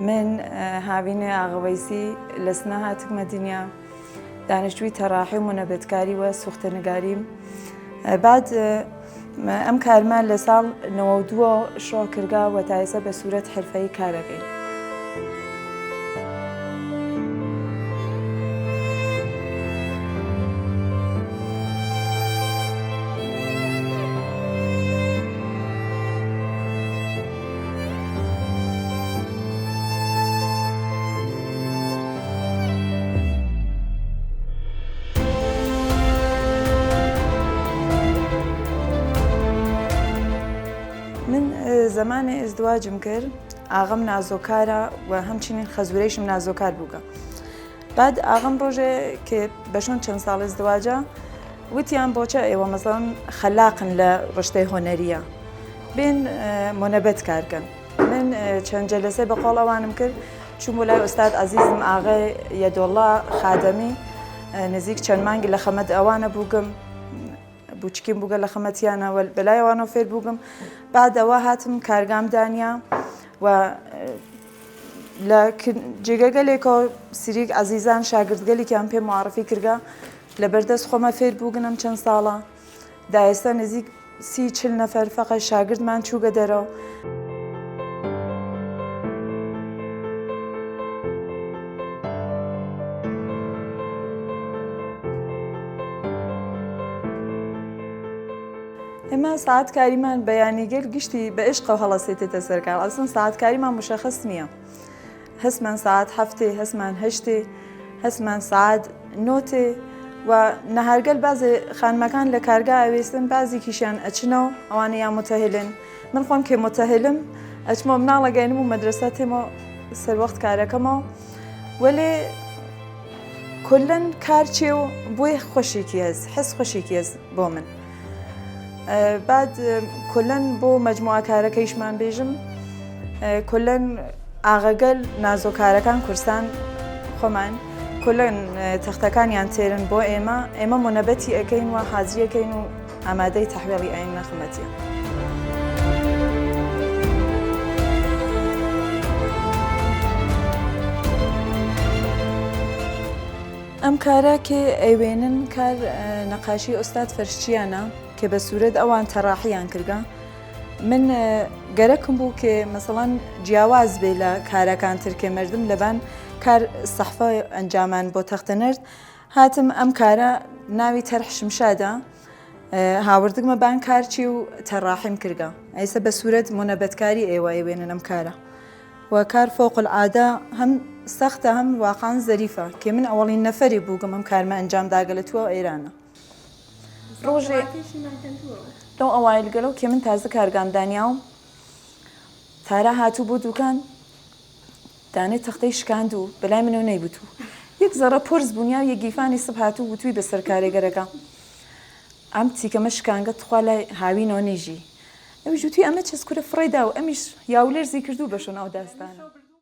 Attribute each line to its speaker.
Speaker 1: من هاوینێ ئاغەوەیسی لە سنە هاتکمە دنیا دانیشتووی تەڕاحی و منەبەتکاری و سوختەنگاریم. بعد ئەم کارمان لە ساڵ 92 شڕۆ کردگا و تا ئێستا بە سوورەت حرفەیی کارەکەین. من زمانی ازدواجم کرد، ئاغام نازۆکارە و همچنین خەزورەیشم نازۆکار بووگە. بعد ئاغام ڕۆژێ کە بەشون چەند ساڵ ازدواجە وتیان بۆچە ئێوە مەسەڵەن خەلاقن لە ڕشتەی هۆنەریە بێن مۆنەبەت کارکەن. من چەند جەلسەی بە قۆڵ ئەوانم کرد چوون بۆ لای ئۆستاد عەزیزم ئاغای یەدۆڵڵا خادەمی نزیک چەند مانگی لە خەمەت ئەوانە بووگم بوچکیم بووگە لە خەمەتیانە بەلای ئەوانەوە فێر بووگم. بعد ئەوە هاتم کارگام دانیا و لە جێگەگەلێکەوە سیریک عەزیزان شاگردگەلێکیان پێ معرفی کردگە لە بەردەست خۆمە فێر بووگنم چەند ساڵە دا ئێستا نزیک 30-40 نەفەر فەقەت شاگردمان چووگە دەرەوە. ئێمە ساعت کاریمان بەیانیگەر گشتی بە عشقەوە هەڵەسێتێتە سەرکار. ئەسڵەن ساعت کاریمان مشەخص نییە. هەستمان ساعت 7 هەستمان 8 هەستمان ساعت 9 و نەهارگەل بازێ خانمەکان لە کارگا ئەوێستن بازێکیشیان ئەچنەوە ئەوانە یان متەهلن. من خۆم کێ متەهلم ئەچمەوە مناڵەگەینم و مەدرسە تێمەوە سەروەخت کارەکەمەوە وەلێ کولەن کار چێ و بۆی خۆشێکی هەست حس خۆشێکی هەست بۆ من. بعد کلن بۆ مەجموعە کارەکەیشمان بێژم کلن ئاغەگەل نازۆکارەکان کورسان خۆمان کلن تەختەکانیان تێرن بۆ ئێمە مۆنەبەتی ئەەکەین و حاضریەکەین و ئامادەی تەحویڵی ئاین نەخمەتیە. ئەم کارە کێ ئەیوێنن کار نەقاشی ئۆستاد فەرشچیانە کە بە سوورەت ئەوان تەڕاحیان کردگە. من گەرەکم بوو کە مەسەڵەن جیاواز بێ لە کارەکان ترکێ مردم لەبان کار سەحفە ئەنجامان بۆ تەختەنەرد هاتم ئەم کارە ناوی تەرح شمشادە هاوردگمە بان کارچی و تەڕاحیم کردگە. ئەیسە بە سوورەت مۆنەبەتکاری ئێوە ئەیوێنن ئەم کارە و کار فوق العادە هەم سەختە هەم واقعاً زەریفە کە من ئەوەڵین نەفەری بووگەم ئەم کارمە ئەنجام داگەلێتووە ئێرانە. ڕۆژێ لەو ئەوایلگەلەو کێ من تازە کارگام دانیاوم تارە هاتوو بۆ دوکان دانێت تەختەی شکاند و بەلای منەوە نەیبوتوو یەک زەڕە پۆرز بوونیا و یەکگیفانی سب هاتوو بوتووی بەسەر کارێگەرەکە ئەم تیکەمە شکانگە تخوا لای هاوینەوە نێژی ئەویش وتوی ئەمە چەسکورە فڕێدا و ئەمیش یاولێرزی کردو بەشۆن ئەو داستانە.